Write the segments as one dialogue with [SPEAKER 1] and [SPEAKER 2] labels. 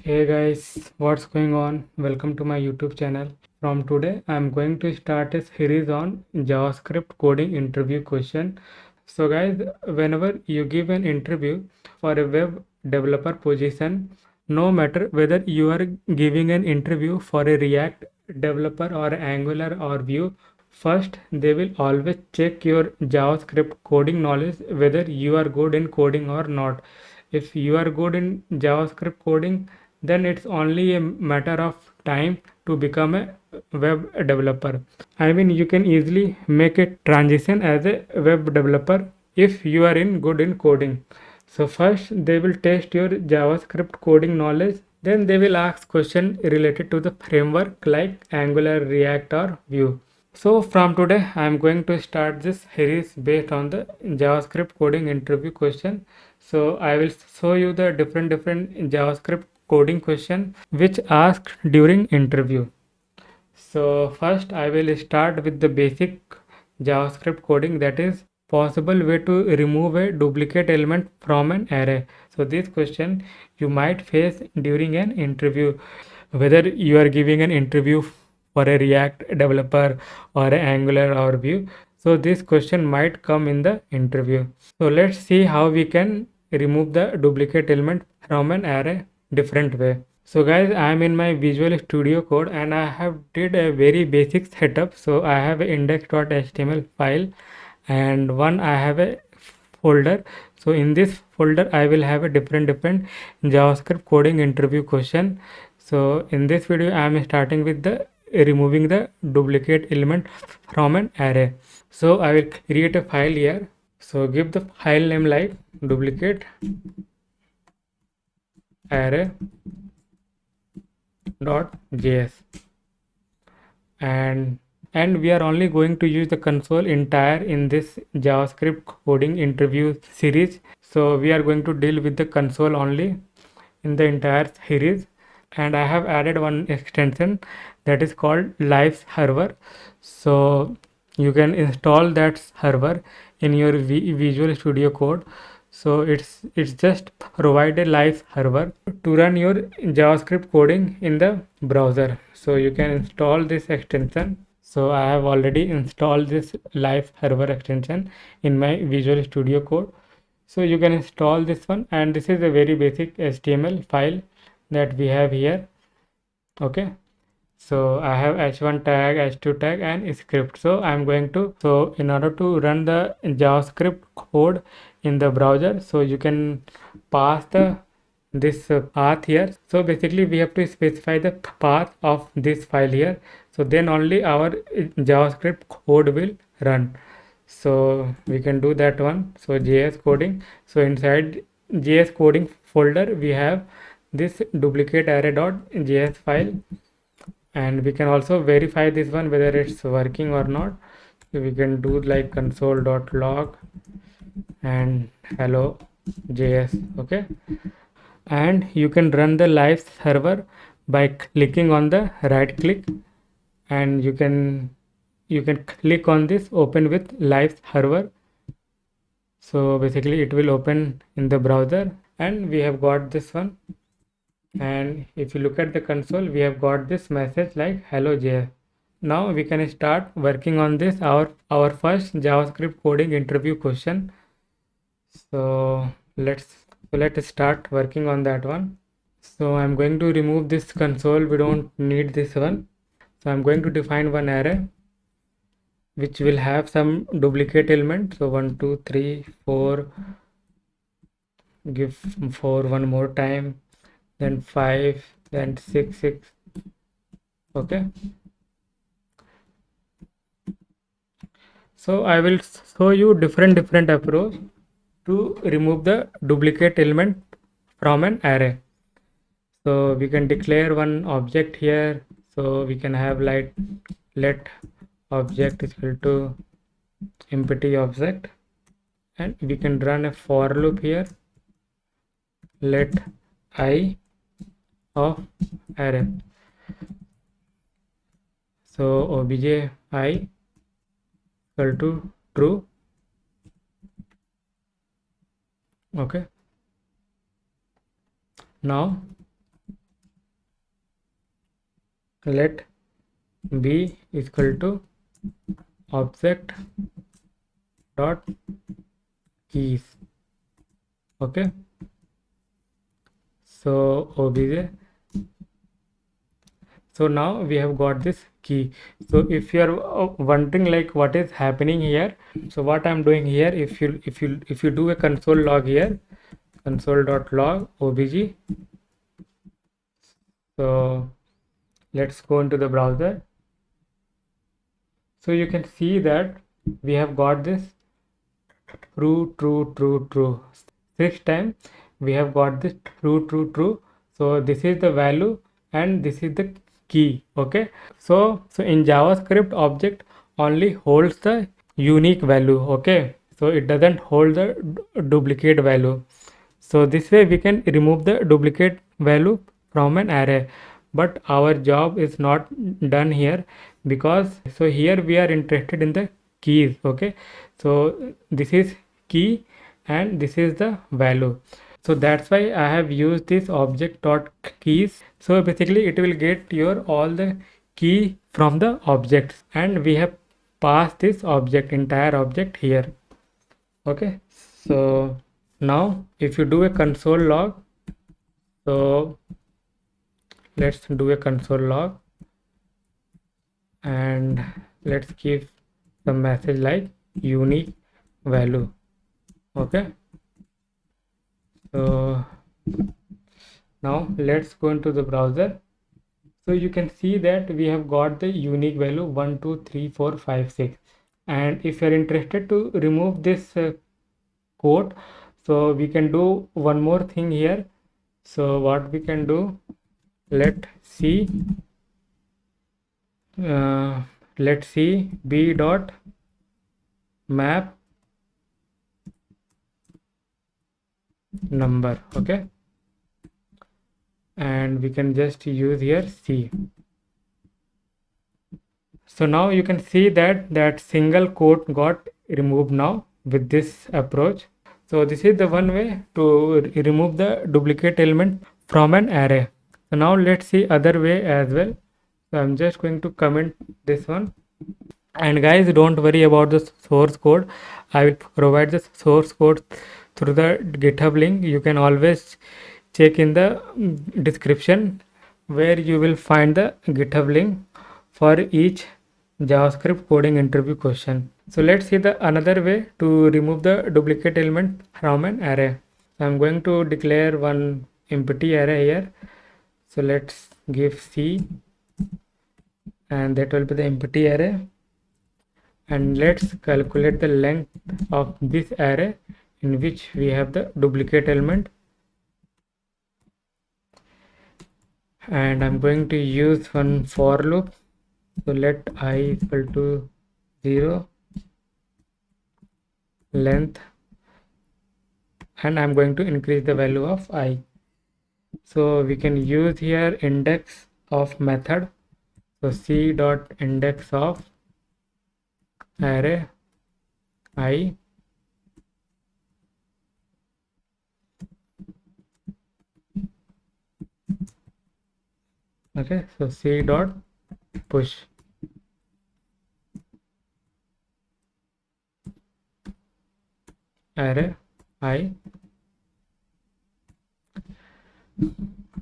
[SPEAKER 1] Hey guys, what's going on? Welcome to my YouTube channel. From today, I'm going to start a series on JavaScript coding interview question. So guys, whenever you give an interview for a web developer position, no matter whether you are giving an interview for a React developer or Angular or Vue, first they will always check your JavaScript coding knowledge, whether you are good in coding or not. If you are good in JavaScript coding, then it's only a matter of time to become a web developer. I mean, you can easily make a transition as a web developer if you are in good in coding. So first they will test your JavaScript coding knowledge, then they will ask question related to the framework like Angular, React or Vue. So from today I am going to start this series based on the JavaScript coding interview question. So I will show you the different JavaScript coding question which asked during interview. So first I will start with the basic JavaScript coding, that is possible way to remove a duplicate element from an array. So this question you might face during an interview, whether you are giving an interview for a React developer or a Angular or Vue. So this question might come in the interview. So let's see how we can remove the duplicate element from an array different way. So guys, I am in my Visual Studio Code and I have did a very basic setup. So I have an index.html file and one I have a folder. So in this folder I will have a different JavaScript coding interview question. So in this video I am starting with the removing the duplicate element from an array. So I will create a file here. So give the file name like duplicate array.js, and we are only going to use the console entire in this JavaScript coding interview series. So we are going to deal with the console only in the entire series, and I have added one extension that is called live server. So you can install that server in your Visual Studio Code. So it's just provide a live server to run your JavaScript coding in the browser. So you can install this extension. So I have already installed this live server extension in my Visual Studio Code. So you can install this one, and this is a very basic HTML file that we have here. Okay, so I have h1 tag, h2 tag and script. So I'm going to, so in order to run the JavaScript code in the browser, so you can pass the this path here. So basically we have to specify the path of this file here, so then only our JavaScript code will run. So we can do that one. So JS coding, so inside JS coding folder we have this duplicate array.js file, and we can also verify this one whether it's working or not. So we can do like console.log and hello JS. Okay, and you can run the live server by clicking on the right click, and you can click on this open with live server. So basically it will open in the browser, and we have got this one. And if you look at the console, we have got this message like hello JS. Now we can start working on this, our first JavaScript coding interview question. So let's start working on that one. So I'm going to remove this console, we don't need this one. So I'm going to define one array which will have some duplicate element. So 1 2 3 4, give 4 one more time, then 5, then 6 6. Okay, so I will show you different approach to remove the duplicate element from an array. So we can declare one object here. So we can have like let object is equal to empty object, and we can run a for loop here, let I of array. So obj I equal to true. Okay, now let b is equal to object dot keys. Okay, so obj. So now we have got this key. So if you are wondering like what is happening here, so what I'm doing here, if you do a console log here, console.log obj. So let's go into the browser. So you can see that we have got this true, true, true, true. 6 times we have got this true, true, true. So this is the value and this is the key. Okay, so in JavaScript, object only holds the unique value. Okay, so it doesn't hold the duplicate value. So this way we can remove the duplicate value from an array, but our job is not done here, because so here we are interested in the keys. Okay, so this is key and this is the value. So that's why I have used this object dot keys. So basically it will get your all the key from the objects, and we have passed this object, entire object here. Okay, so now if you do a console log, so let's do a console log and let's give the message like unique value. Okay, so now let's go into the browser. So you can see that we have got the unique value 1 2 3 4 5 6, and if you are interested to remove this code, so we can do one more thing here. So what we can do, let's see b dot map number. Okay, and we can just use here c. So now you can see that single quote got removed now with this approach. So this is the one way to remove the duplicate element from an array. So now let's see other way as well. So I'm just going to comment this one. And guys, don't worry about the source code. I will provide the source code through the GitHub link. You can always check in the description, where you will find the GitHub link for each JavaScript coding interview question. So let's see the another way to remove the duplicate element from an array. So I'm going to declare one empty array here. So let's give C, and that will be the empty array. And let's calculate the length of this array in which we have the duplicate element. And I'm going to use one for loop. So let I equal to 0 length, and I'm going to increase the value of I. So we can use here index of method. So c dot index of array I. Okay, so c dot push array I,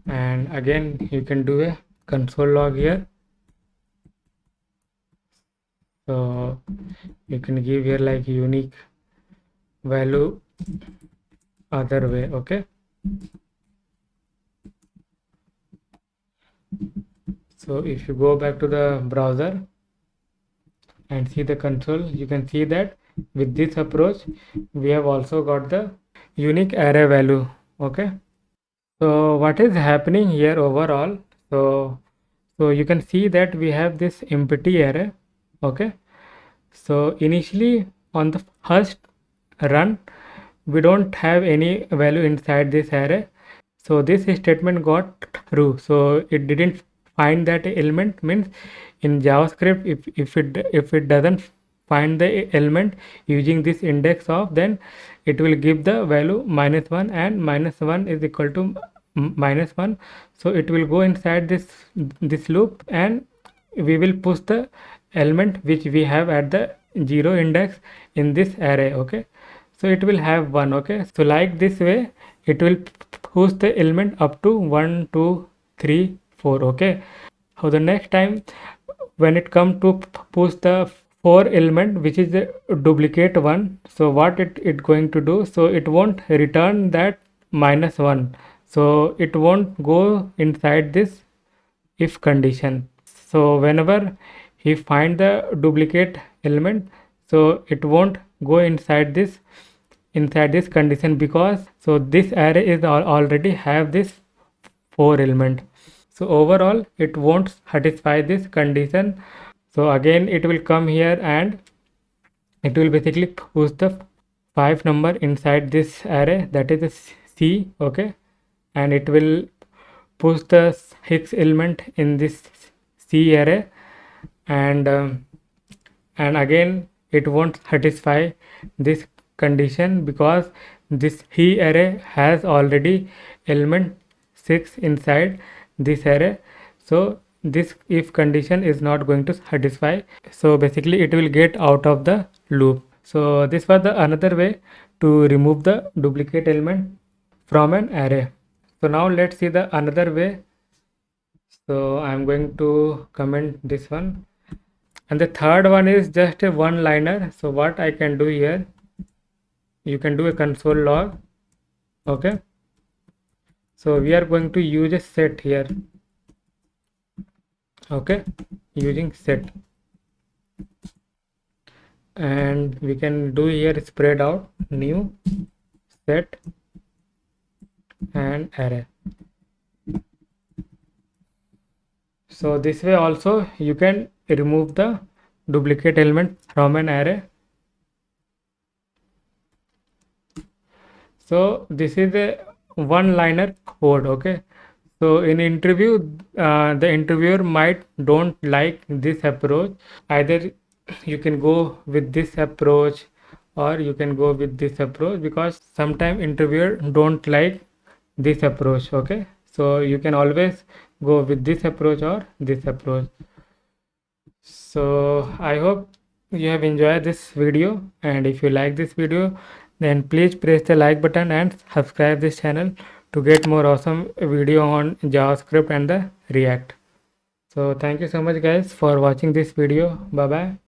[SPEAKER 1] and again you can do a console log here. So you can give here like unique value other way. Okay, so if you go back to the browser and see the console, you can see that with this approach we have also got the unique array value. Okay, so what is happening here overall, so you can see that we have this empty array. Okay, so initially on the first run we don't have any value inside this array, so this statement got true, so it didn't find that element. Means in JavaScript, if it doesn't find the element using this index of, then it will give the value -1, and -1 is equal to -1, so it will go inside this loop, and we will push the element which we have at the 0 index in this array. Okay, so it will have 1. Okay, so like this way it will push the element up to 1 2 3 4. Okay, so the next time when it come to push the 4 element which is the duplicate one, so what it going to do, so it won't return that -1, so it won't go inside this if condition. So whenever he find the duplicate element, so it won't go inside this condition, because so this array is already have this 4 element, so overall it won't satisfy this condition. So again it will come here and it will basically push the 5 number inside this array, that is the C. Okay, and it will push the 6 element in this C array, and again it won't satisfy this condition, because this he array has already element 6 inside this array, so this if condition is not going to satisfy, so basically it will get out of the loop. So this was the another way to remove the duplicate element from an array. So now let's see the another way. So I'm going to comment this one, and the third one is just a one liner. So what I can do here, you can do a console log. Okay, so we are going to use a set here. Okay, using set, and we can do here spread out, new, set, and array. So this way also you can remove the duplicate element from an array. So this is a one liner code. Okay, so in interview the interviewer might don't like this approach. Either you can go with this approach or you can go with this approach, because sometimes interviewer don't like this approach. Okay, so you can always go with this approach or this approach. So I hope you have enjoyed this video, and if you like this video, then please press the like button and subscribe this channel to get more awesome video on JavaScript and the React. So thank you so much guys for watching this video. Bye bye.